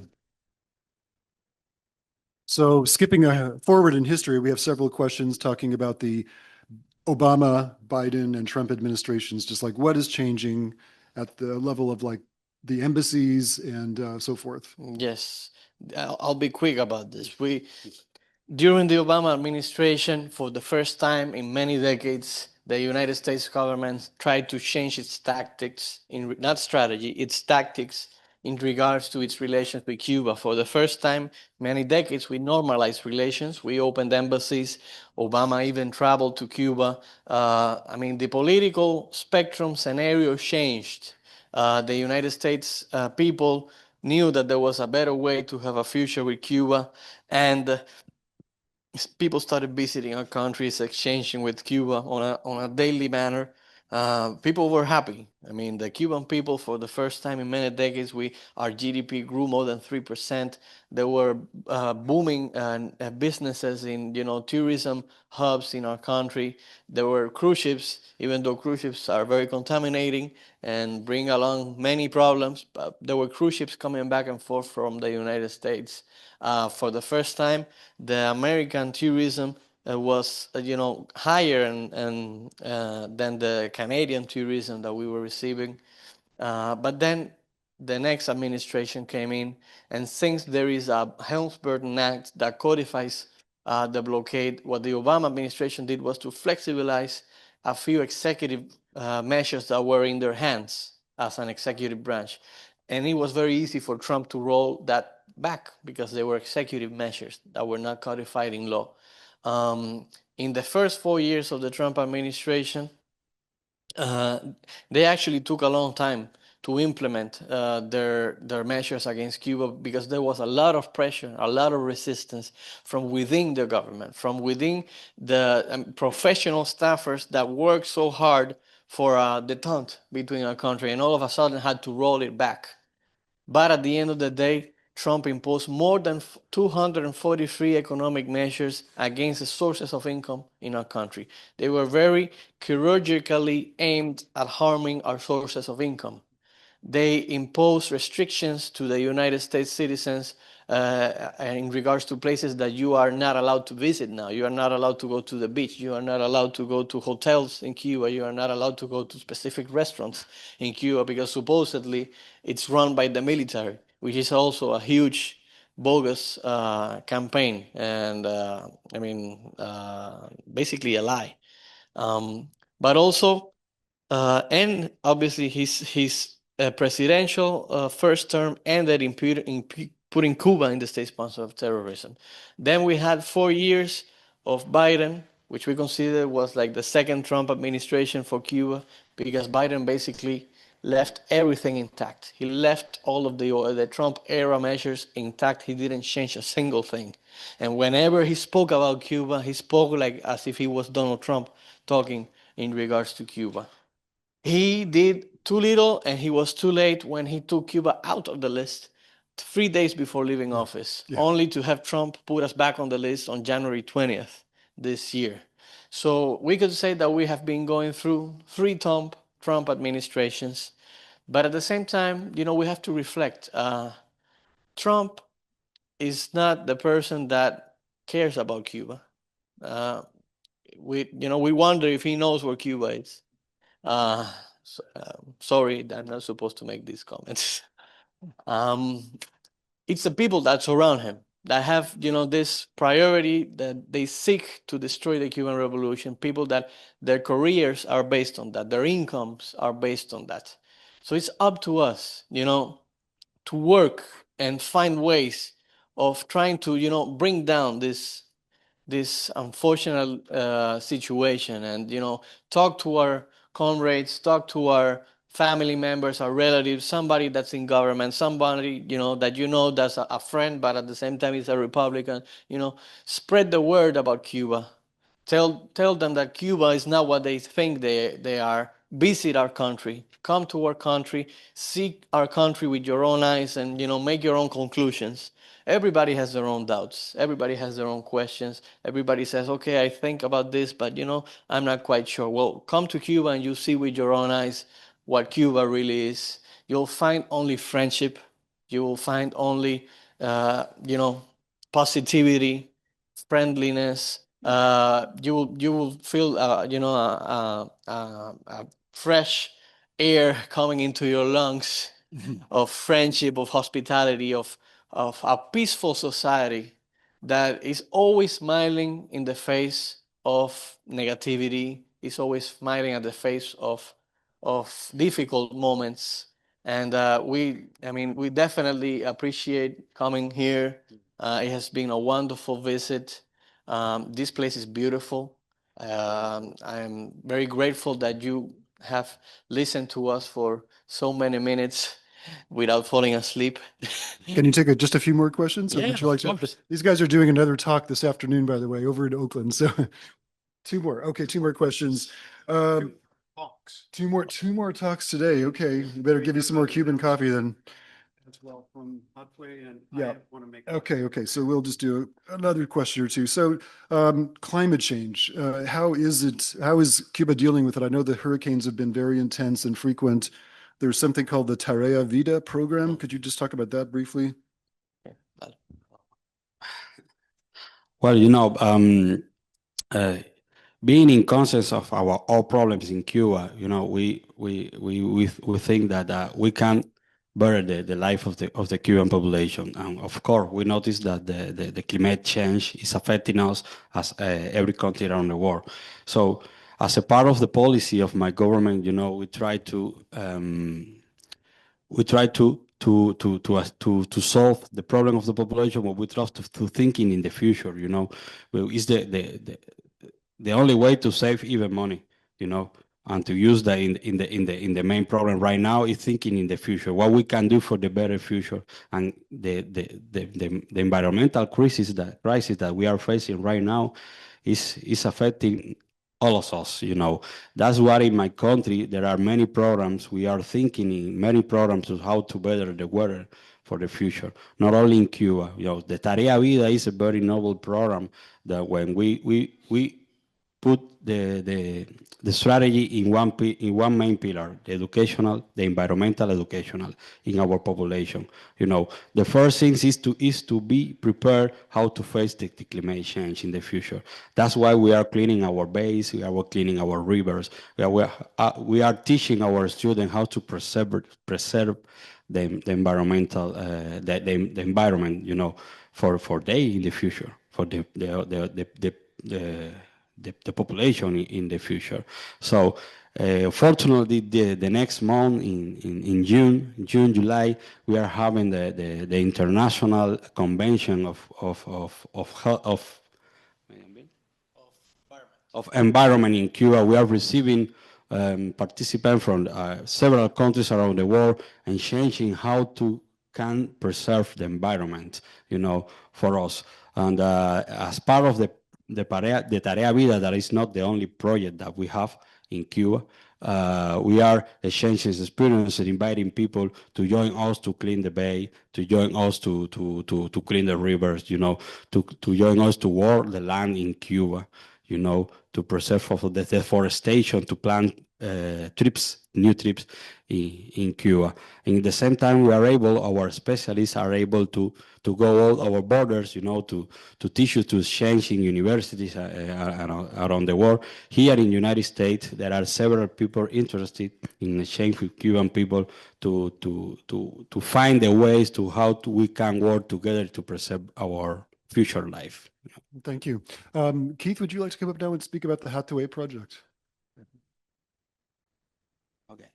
So skipping forward in history, we have several questions talking about the Obama, Biden, and Trump administrations, just like what is changing at the level of like the embassies and so forth. Yes, I'll be quick about this. During the Obama administration, for the first time in many decades, the United States government tried to change its tactics, not strategy, its tactics in regards to its relations with Cuba. For the first time, many decades, we normalized relations. We opened embassies. Obama even traveled to Cuba. The political spectrum scenario changed. The United States people knew that there was a better way to have a future with Cuba, and people started visiting our countries, exchanging with Cuba on a daily manner. People were happy. The Cuban people, for the first time in many decades, our GDP grew more than 3%. There were booming businesses in tourism hubs in our country. There were cruise ships, even though cruise ships are very contaminating and bring along many problems. But there were cruise ships coming back and forth from the United States. For the first time, the American tourism was higher than the Canadian tourism that we were receiving. But then the next administration came in, and since there is a Helms-Burton Act that codifies the blockade, what the Obama administration did was to flexibilize a few executive measures that were in their hands as an executive branch. And it was very easy for Trump to roll that back because they were executive measures that were not codified in law. In the first 4 years of the Trump administration, they actually took a long time to implement their measures against Cuba because there was a lot of pressure, a lot of resistance from within the government, from within the professional staffers that worked so hard for detente between our country, and all of a sudden had to roll it back. But at the end of the day, Trump imposed more than 243 economic measures against the sources of income in our country. They were very chirurgically aimed at harming our sources of income. They imposed restrictions to the United States citizens in regards to places that you are not allowed to visit now. You are not allowed to go to the beach. You are not allowed to go to hotels in Cuba. You are not allowed to go to specific restaurants in Cuba because supposedly it's run by the military, which is also a huge bogus campaign and basically a lie. But also, and obviously his presidential first term ended in putting Cuba in the state sponsor of terrorism. Then we had 4 years of Biden, which we consider was like the second Trump administration for Cuba, because Biden basically left everything intact. He left all of the Trump era measures intact. He didn't change a single thing. And whenever he spoke about Cuba, he spoke like as if he was Donald Trump talking in regards to Cuba. He did too little and he was too late when he took Cuba out of the list 3 days before leaving office, only to have Trump put us back on the list on January 20th this year. So we could say that we have been going through 3 Trump administrations, but at the same time, we have to reflect. Trump is not the person that cares about Cuba. We wonder if he knows where Cuba is. Sorry, I'm not supposed to make these comments. It's the people that surround him that have, this priority that they seek to destroy the Cuban Revolution. People that their careers are based on that, their incomes are based on that. So it's up to us, to work and find ways of trying to, bring down this unfortunate situation, and talk to our comrades, talk to our family members, our relatives, somebody that's in government, somebody that that's a friend, but at the same time is a Republican. Spread the word about Cuba. Tell them that Cuba is not what they think they are. Visit our country. Come to our country. See our country with your own eyes, and make your own conclusions. Everybody has their own doubts. Everybody has their own questions. Everybody says, okay, I think about this, but I'm not quite sure. Well, come to Cuba and you see with your own eyes what Cuba really is. You'll find only friendship. You will find only, positivity, friendliness. You will feel, fresh air coming into your lungs of friendship, of hospitality, of a peaceful society that is always smiling in the face of negativity, is always smiling at the face of difficult moments. And we definitely appreciate coming here. It has been a wonderful visit. This place is beautiful. I'm very grateful that you have listened to us for so many minutes without falling asleep. Can you take just a few more questions? Or Yeah, would you like of to? course. These guys are doing another talk this afternoon, by the way, over in Oakland. So 2 more. Okay, 2 more questions. Talks. 2 more talks today. Okay, we better give you some more Cuban coffee then. As well from Hotway, and Yeah. I want to make. Okay. So we'll just do another question or two. So, climate change, how is Cuba dealing with it? I know the hurricanes have been very intense and frequent. There's something called the Tarea Vida program. Could you just talk about that briefly? Well, being in conscious of our all problems in Cuba, we think that we can better the life of the Cuban population. And of course, we notice that the climate change is affecting us as every country around the world. So, as a part of the policy of my government, we try to solve the problem of the population, but we try to thinking in the future. Well, is the only way to save even money, and to use that in the main problem right now is thinking in the future, what we can do for the better future. And the environmental crisis that we are facing right now is affecting all of us. That's why in my country there are many programs. We are thinking in many programs of how to better the weather for the future, not only in Cuba. The Tarea Vida is a very noble program that when we put the strategy in one main pillar, the educational, the environmental educational in our population. The first thing is to be prepared how to face the climate change in the future. That's why we are cleaning our bays, we are cleaning our rivers, we are teaching our students how to preserve the environmental the environment, for they in the future, for the population in the future. So fortunately, the next month in June, July, we are having the international convention of environment in Cuba. We are receiving participants from several countries around the world and changing how to can preserve the environment, for us. And as part of the Tarea Vida, that is not the only project that we have in Cuba. We are exchanging experiences, inviting people to join us to clean the bay, to join us to clean the rivers, to join us to work the land in Cuba, to preserve the deforestation, to plant new trips in Cuba. And at the same time, our specialists are able to go all our borders, to teach you to exchange in universities around the world. Here in the United States, there are several people interested in exchange with Cuban people to find the ways to we can work together to preserve our future life. Thank you. Keith, would you like to come up now and speak about the Hathaway project? Okay.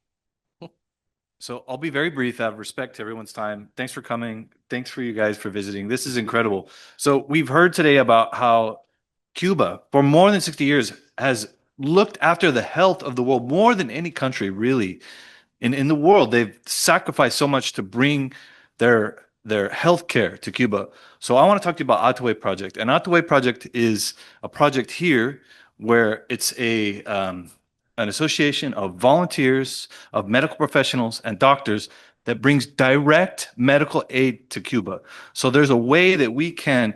So I'll be very brief out of respect to everyone's time. Thanks for coming. Thanks for you guys for visiting. This is incredible. So we've heard today about how Cuba, for more than 60 years, has looked after the health of the world more than any country, really. In the world, they've sacrificed so much to bring their health care to Cuba. So I want to talk to you about Hathaway Project. And Hathaway Project is a project here where it's an association of volunteers, of medical professionals and doctors that brings direct medical aid to Cuba. So there's a way that we can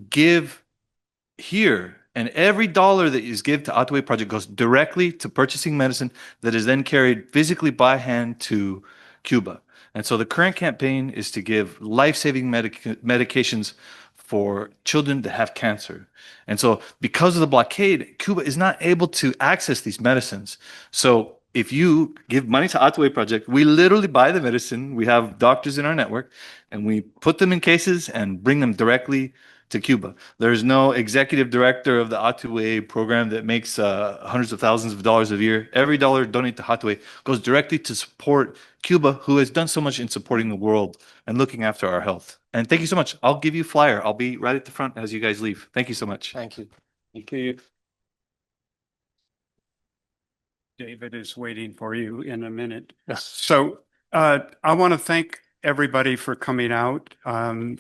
give here, and every dollar that is given to Hathaway Project goes directly to purchasing medicine that is then carried physically by hand to Cuba. And so the current campaign is to give life-saving medications for children that have cancer. And so because of the blockade, Cuba is not able to access these medicines. So if you give money to Hathaway Project, we literally buy the medicine. We have doctors in our network, and we put them in cases and bring them directly to Cuba. There's no executive director of the Hathaway program that makes hundreds of thousands of dollars a year. Every dollar donated to Hathaway goes directly to support Cuba, who has done so much in supporting the world and looking after our health. And thank you so much. I'll give you a flyer. I'll be right at the front as you guys leave. Thank you so much. Thank you. Thank you. David is waiting for you in a minute. So I want to thank everybody for coming out. I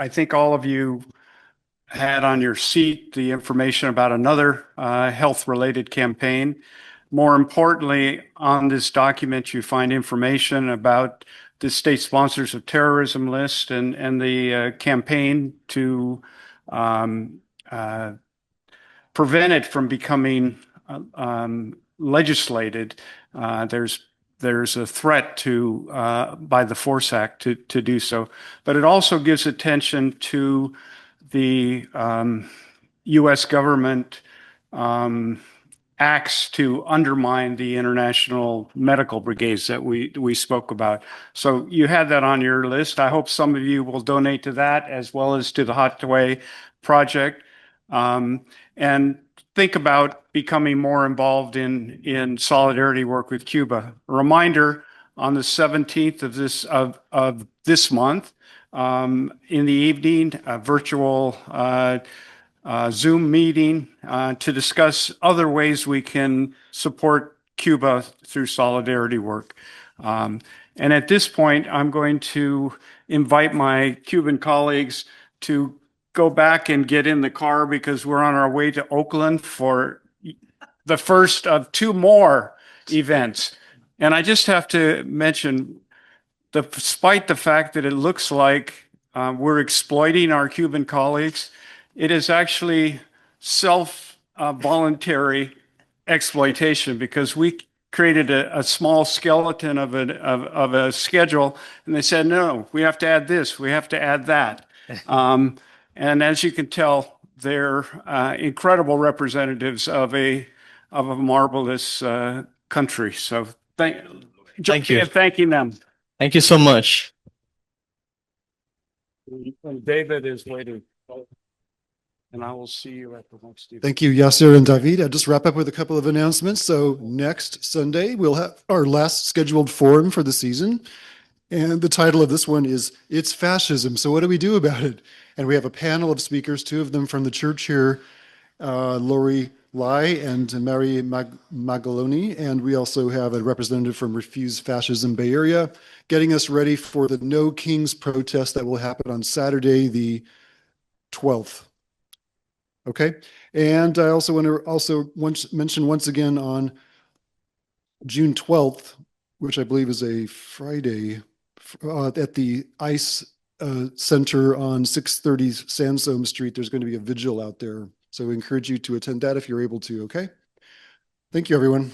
think all of you had on your seat the information about another health-related campaign. More importantly, on this document, you find information about the state sponsors of terrorism list and the campaign to prevent it from becoming legislated. There's a threat to by the Force Act to do so, but it also gives attention to the U.S. government acts to undermine the international medical brigades that we spoke about. So you had that on your list. I hope some of you will donate to that as well as to the Hathaway Project, and think about becoming more involved in solidarity work with Cuba. A reminder, on the 17th of this month, in the evening, a virtual Zoom meeting to discuss other ways we can support Cuba through solidarity work. And at this point, I'm going to invite my Cuban colleagues to go back and get in the car because we're on our way to Oakland for the first of two more events. And I just have to mention, despite the fact that it looks like we're exploiting our Cuban colleagues, it is actually self-voluntary exploitation, because we created a small skeleton of a schedule, and they said, no, we have to add this, we have to add that. And as you can tell, they're incredible representatives of a marvelous country. So thank you. Thanking them. Thank you so much. David is waiting. And I will see you at the next event. Thank you, Yasser and David. I'll just wrap up with a couple of announcements. So next Sunday, we'll have our last scheduled forum for the season. And the title of this one is It's Fascism. So what do we do about it? And we have a panel of speakers, two of them from the church here, Lori Lai and Mary Magaloni. And we also have a representative from Refuse Fascism Bay Area, getting us ready for the No Kings protest that will happen on Saturday, the 12th. Okay. And I also want to mention once again on June 12th, which I believe is a Friday, at the ICE Center on 630 Sandstone Street, there's going to be a vigil out there. So I encourage you to attend that if you're able to, okay? Thank you, everyone.